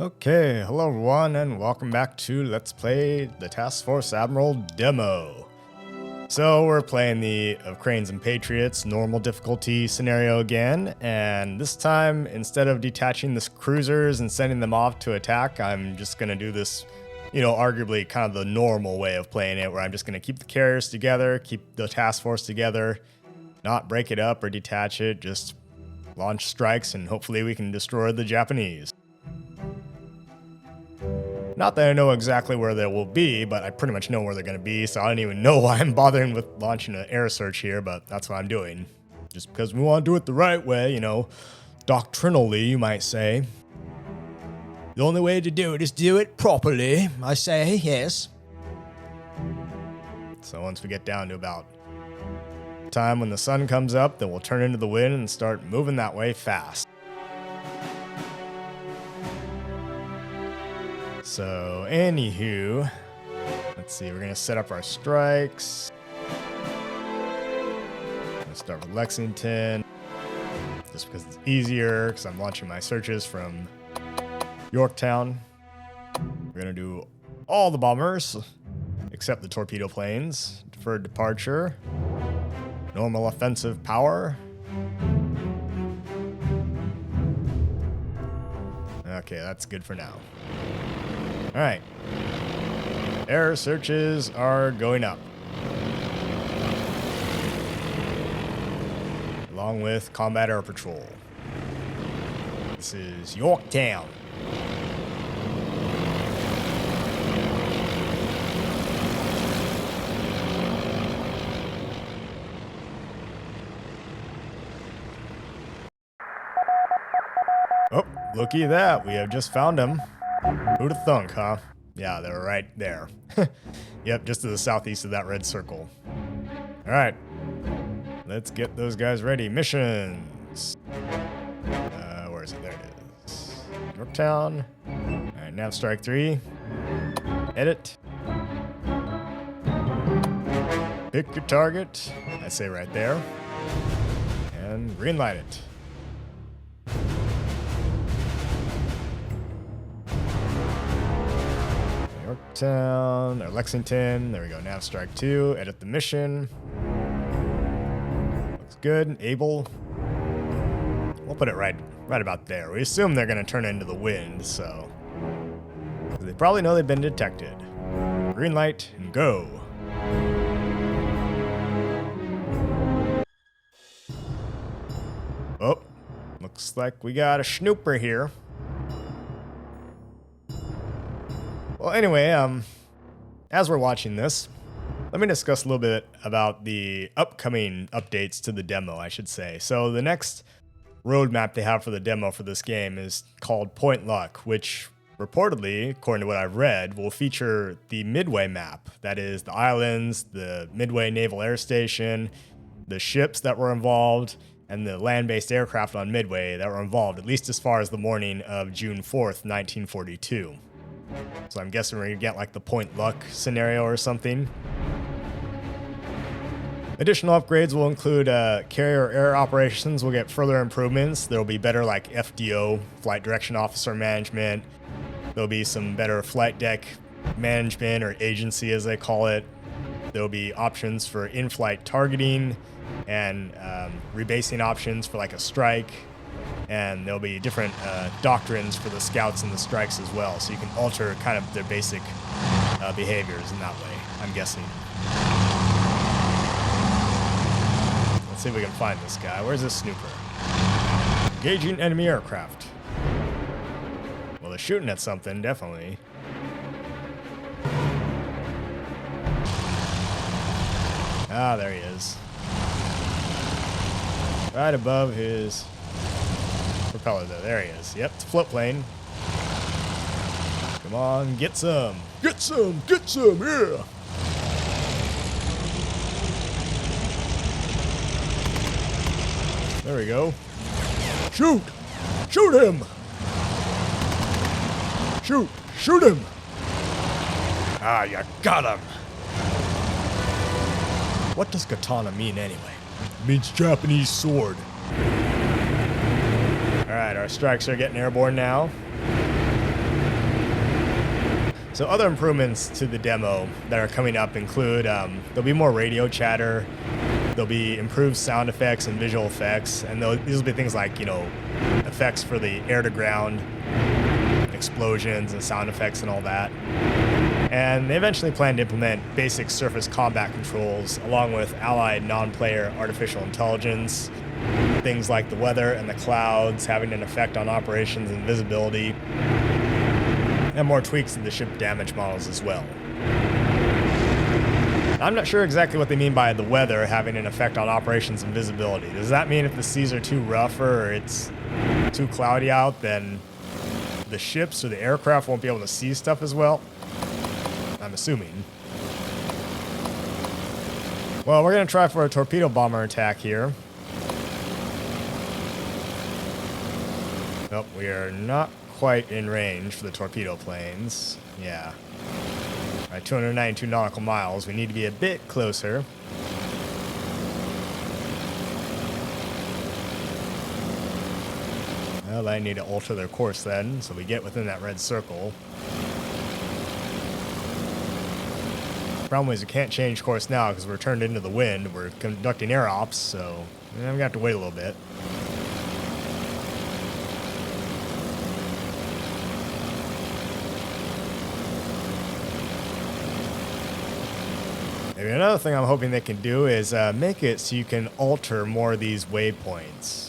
Okay, hello everyone, and welcome back to Let's Play the Task Force Admiral demo. So we're playing the of Cranes and Patriots normal difficulty scenario again, and this time instead of detaching the cruisers and sending them off to attack, I'm just gonna do this, arguably kind of the normal way of playing it, where I'm just gonna keep the carriers together, keep the task force together, not break it up or detach it, just launch strikes, and hopefully we can destroy the Japanese. Not that I know exactly where they will be, but I pretty much know where they're going to be, so I don't even know why I'm bothering with launching an air search here, but that's what I'm doing. Just because we want to do it the right way, doctrinally, you might say. The only way to do it is do it properly, I say, yes. So once we get down to about time when the sun comes up, then we'll turn into the wind and start moving that way fast. So, anywho, let's see, we're going to set up our strikes. I'm going to start with Lexington, just because it's easier, because I'm launching my searches from Yorktown. We're going to do all the bombers, except the torpedo planes. Deferred departure. Normal offensive power. Okay, that's good for now. Alright. Air searches are going up. Along with combat air patrol. This is Yorktown. Oh, looky at that. We have just found them. Who'da thunk, huh? Yeah, they're right there. Yep, just to the southeast of that red circle. Alright. Let's get those guys ready. Missions. Where is it? There it is. Yorktown. Alright, nav strike 3. Edit. Pick your target. I say right there. And green light it. Yorktown, or Lexington, there we go, nav strike 2, edit the mission. Looks good, able. We'll put it right about there. We assume they're going to turn into the wind, so. They probably know they've been detected. Green light, and go. Oh, looks like we got a snooper here. Well, anyway, as we're watching this, let me discuss a little bit about the upcoming updates to the demo, I should say. So the next roadmap they have for the demo for this game is called Point Luck, which reportedly, according to what I've read, will feature the Midway map. That is the islands, the Midway Naval Air Station, the ships that were involved, and the land-based aircraft on Midway that were involved, at least as far as the morning of June 4th, 1942. So I'm guessing we're going to get like the Point Luck scenario or something. Additional upgrades will include carrier air operations will get further improvements. There will be better like FDO, Flight Direction Officer Management. There'll be some better flight deck management or agency as they call it. There'll be options for in-flight targeting and rebasing options for like a strike. And there'll be different doctrines for the scouts and the strikes as well, so you can alter kind of their basic behaviors in that way, I'm guessing. Let's see if we can find this guy. Where's this snooper? Engaging enemy aircraft. Well, they're shooting at something, definitely. Ah, there he is. Right above his propeller there he is. Yep, it's a float plane. Come on, get some. Get some, yeah. There we go. Shoot! Shoot him! Shoot him! Ah, you got him! What does katana mean anyway? It means Japanese sword. Alright, our strikes are getting airborne now. So other improvements to the demo that are coming up include there'll be more radio chatter, there'll be improved sound effects and visual effects, and these will be things like, effects for the air-to-ground, explosions and sound effects and all that. And they eventually plan to implement basic surface combat controls along with allied non-player artificial intelligence, things like the weather and the clouds having an effect on operations and visibility, and more tweaks to the ship damage models as well. I'm not sure exactly what they mean by the weather having an effect on operations and visibility. Does that mean if the seas are too rougher or it's too cloudy out, then the ships or the aircraft won't be able to see stuff as well? I'm assuming. Well, we're going to try for a torpedo bomber attack here. Nope, we are not quite in range for the torpedo planes. Yeah. All right, 292 nautical miles. We need to be a bit closer. Well, I need to alter their course then, so we get within that red circle. Problem is we can't change course now because we're turned into the wind. We're conducting air ops, so we're going to have to wait a little bit. Maybe another thing I'm hoping they can do is make it so you can alter more of these waypoints.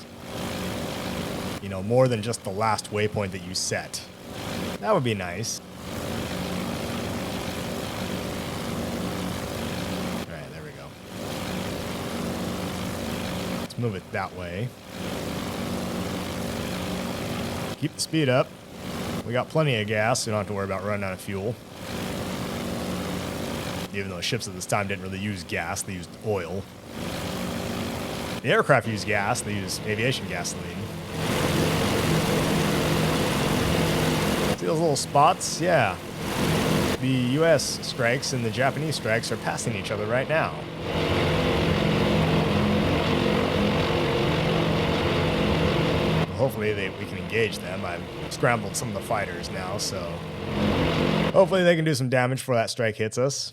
More than just the last waypoint that you set. That would be nice. Alright, there we go. Let's move it that way. Keep the speed up. We got plenty of gas, so we don't have to worry about running out of fuel. Even though ships at this time didn't really use gas, they used oil. The aircraft used gas, they used aviation gasoline. See those little spots? Yeah. The US strikes and the Japanese strikes are passing each other right now. Hopefully we can engage them. I've scrambled some of the fighters now, so hopefully they can do some damage before that strike hits us.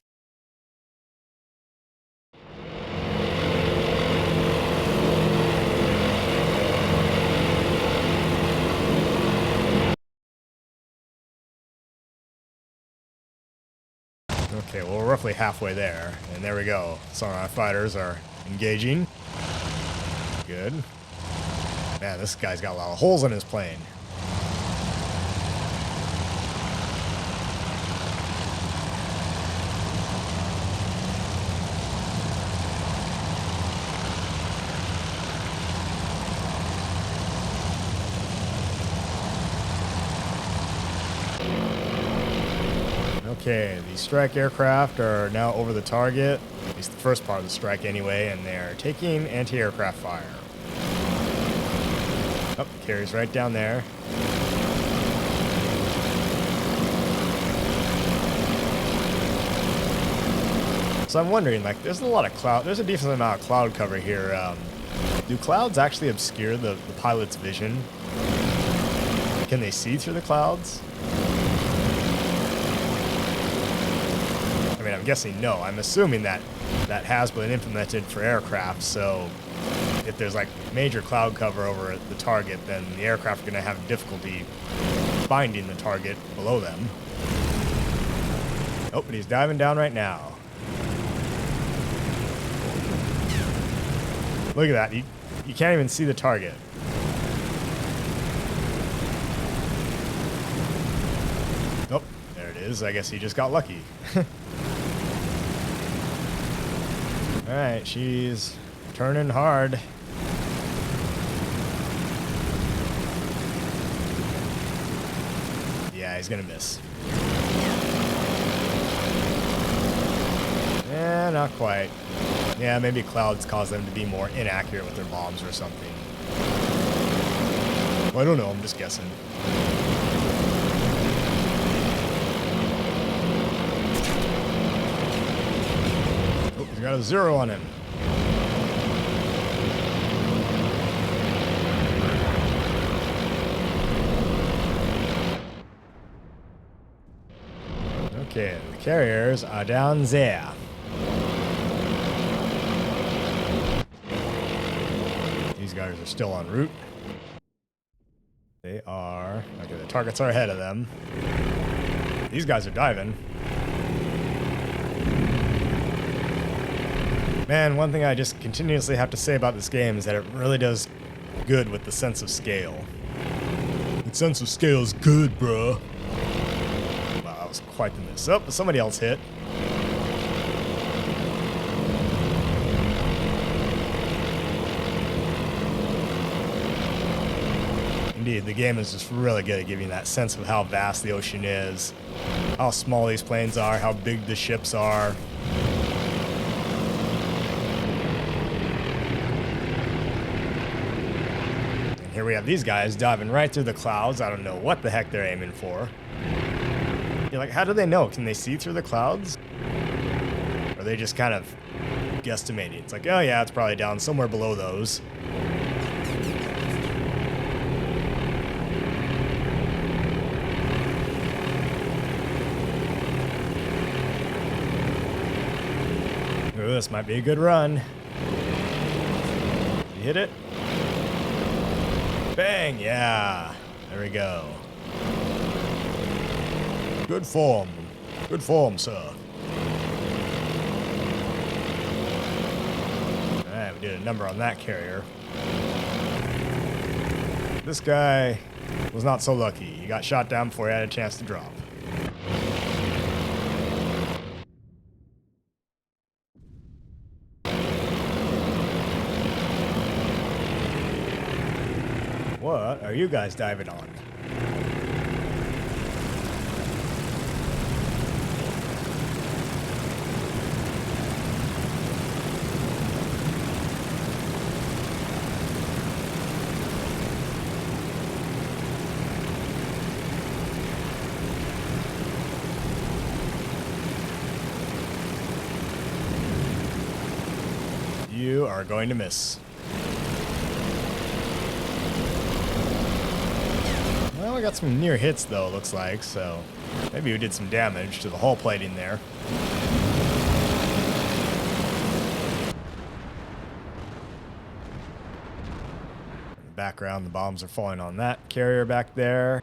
Okay, well, we're roughly halfway there, and there we go. Sonar fighters are engaging. Good. Man, this guy's got a lot of holes in his plane. Okay, the strike aircraft are now over the target, at least the first part of the strike anyway, and they're taking anti-aircraft fire. Oh, carries right down there. So I'm wondering, there's a lot of cloud, there's a decent amount of cloud cover here. Do clouds actually obscure the pilot's vision? Can they see through the clouds? I mean, I'm guessing no. I'm assuming that has been implemented for aircraft, so if there's major cloud cover over the target, then the aircraft are going to have difficulty finding the target below them. Oh, but he's diving down right now. Look at that. You can't even see the target. Oh, there it is. I guess he just got lucky. Alright, she's turning hard. Yeah, he's gonna miss. Yeah, not quite. Yeah, maybe clouds cause them to be more inaccurate with their bombs or something. Well, I don't know, I'm just guessing. Oh, he's got a 0 on him. Okay, the carriers are down there. These guys are still en route. They are... Okay, the targets are ahead of them. These guys are diving. Man, one thing I just continuously have to say about this game is that it really does good with the sense of scale. The sense of scale is good, bruh. Wow, that was quite the miss. Oh, somebody else hit. Indeed, the game is just really good at giving that sense of how vast the ocean is, how small these planes are, how big the ships are. And here we have these guys diving right through the clouds. I don't know what the heck they're aiming for. You're like, how do they know? Can they see through the clouds? Or are they just kind of guesstimating? It's like, oh yeah, it's probably down somewhere below those. Ooh, this might be a good run. You hit it? Bang! Yeah. There we go. Good form. Good form, sir. Alright, we did a number on that carrier. This guy was not so lucky. He got shot down before he had a chance to drop. What are you guys diving on? You are going to miss. Well, we got some near hits though, looks like, so maybe we did some damage to the hull plating there. In the background, the bombs are falling on that carrier back there.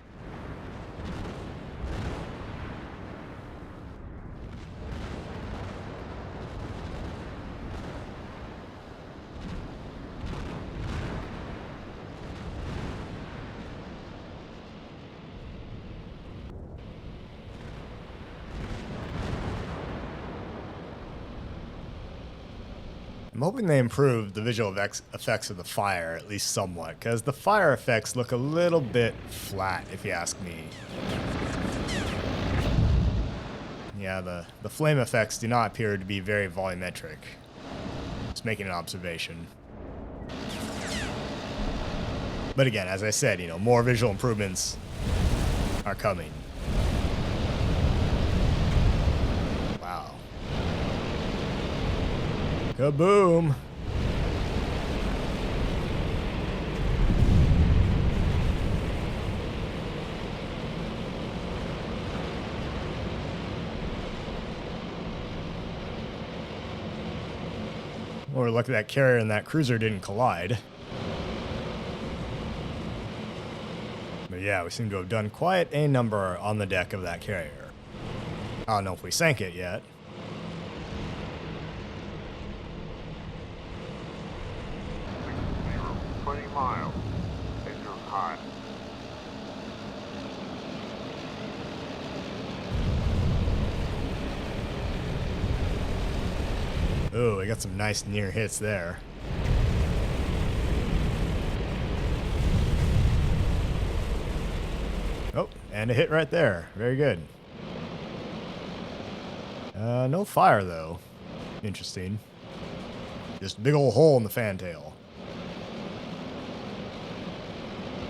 I'm hoping they improved the visual effects of the fire, at least somewhat, because the fire effects look a little bit flat, if you ask me. Yeah, the flame effects do not appear to be very volumetric. Just making an observation. But again, as I said, you know, more visual improvements are coming. Wow. Kaboom! Or look, that carrier and that cruiser didn't collide. But yeah, we seem to have done quite a number on the deck of that carrier. I don't know if we sank it yet. 20 miles. Engine hot. Ooh, we got some nice near hits there. Oh, and a hit right there. Very good. No fire, though. Interesting. Just a big old hole in the fantail.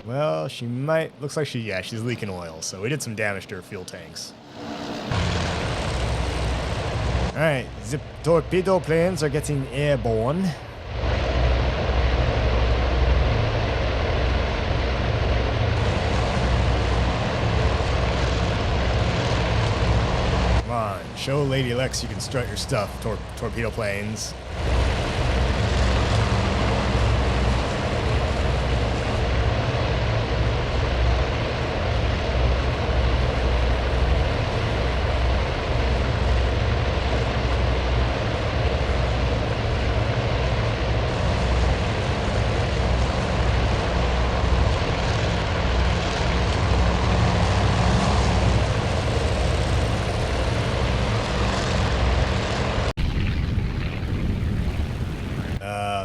Well, she might... Looks like she's leaking oil, so we did some damage to her fuel tanks. Alright, the torpedo planes are getting airborne. Come Show Lady Lex you can strut your stuff, torpedo planes.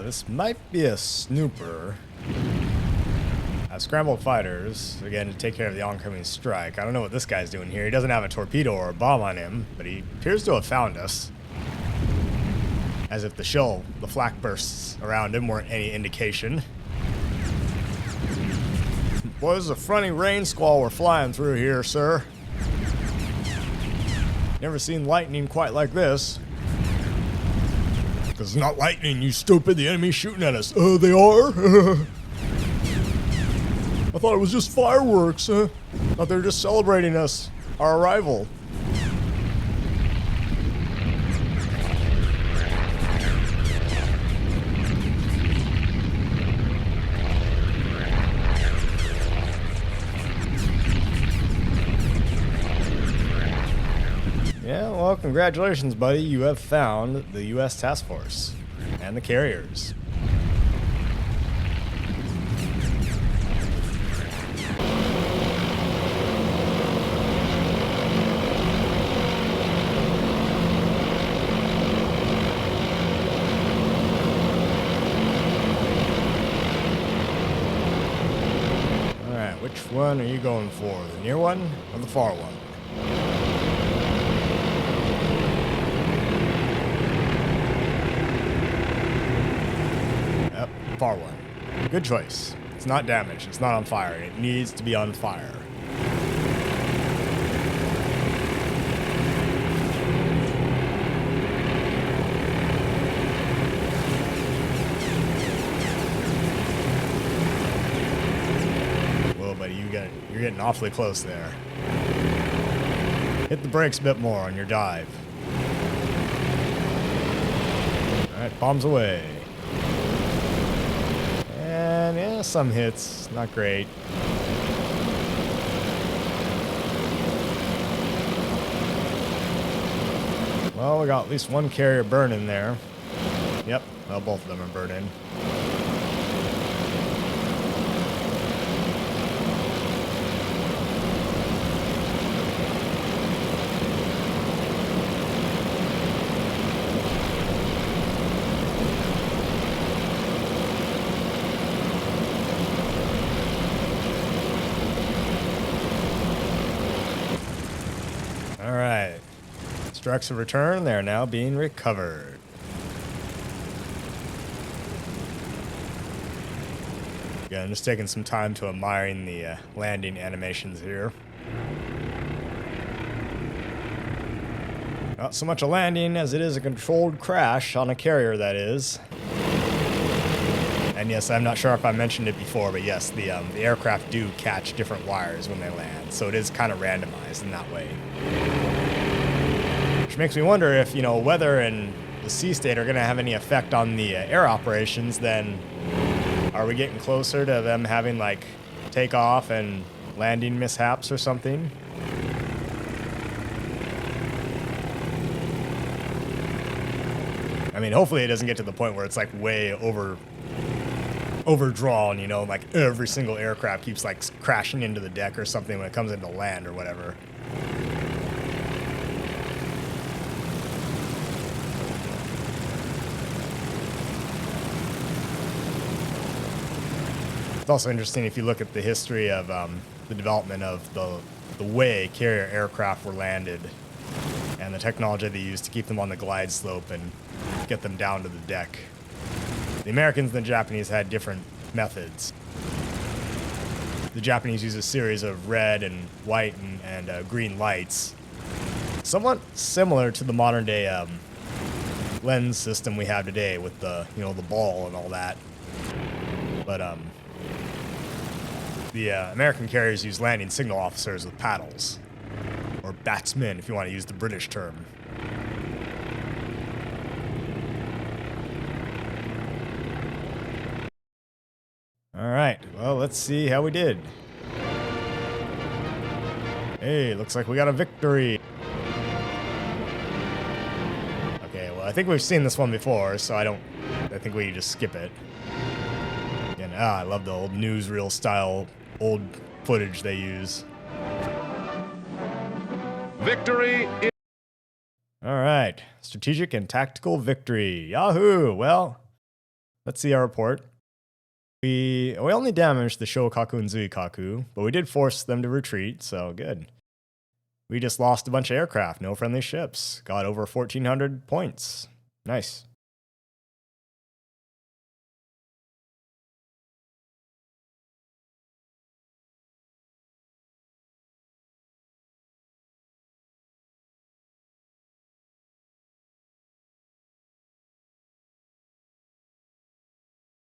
This might be a snooper. Scrambled fighters, again, to take care of the oncoming strike. I don't know what this guy's doing here. He doesn't have a torpedo or a bomb on him, but he appears to have found us. As if the flak bursts around him weren't any indication. Boy, this is a fronty rain squall we're flying through here, sir. Never seen lightning quite like this. Because it's not lightning, you stupid. The enemy's shooting at us. They are? I thought it was just fireworks. Thought they were just celebrating us, our arrival. Yeah, well, congratulations, buddy. You have found the U.S. task force and the carriers. All right, which one are you going for? The near one or the far one? Far one. Good choice. It's not damaged. It's not on fire. It needs to be on fire. Whoa, buddy, you're getting awfully close there. Hit the brakes a bit more on your dive. All right, bombs away. And yeah, some hits, not great. Well, we got at least one carrier burning there. Yep, well, both of them are burning. Trucks of return, they're now being recovered. Yeah, I'm just taking some time to admiring the landing animations here. Not so much a landing as it is a controlled crash on a carrier, that is. And yes, I'm not sure if I mentioned it before, but yes, the aircraft do catch different wires when they land, so it is kind of randomized in that way. Which makes me wonder if, weather and the sea state are going to have any effect on the air operations. Then are we getting closer to them having, like, takeoff and landing mishaps or something? I mean, hopefully it doesn't get to the point where it's, like, way overdrawn, like every single aircraft keeps, like, crashing into the deck or something when it comes into land or whatever. It's also interesting if you look at the history of the development of the way carrier aircraft were landed and the technology they used to keep them on the glide slope and get them down to the deck. The Americans and the Japanese had different methods. The Japanese used a series of red and white and green lights, somewhat similar to the modern day lens system we have today with the the ball and all that. But the American carriers use landing signal officers with paddles, or batsmen if you want to use the British term. All right, well, let's see how we did. Hey, looks like we got a victory. Okay, well, I think we've seen this one before, so I think we just skip it. And I love the old newsreel style old footage they use. Victory! All right, strategic and tactical victory. Yahoo! Well, let's see our report. We only damaged the Shokaku and Zuikaku, but we did force them to retreat, so good. We just lost a bunch of aircraft, no friendly ships. Got over 1,400 points. Nice.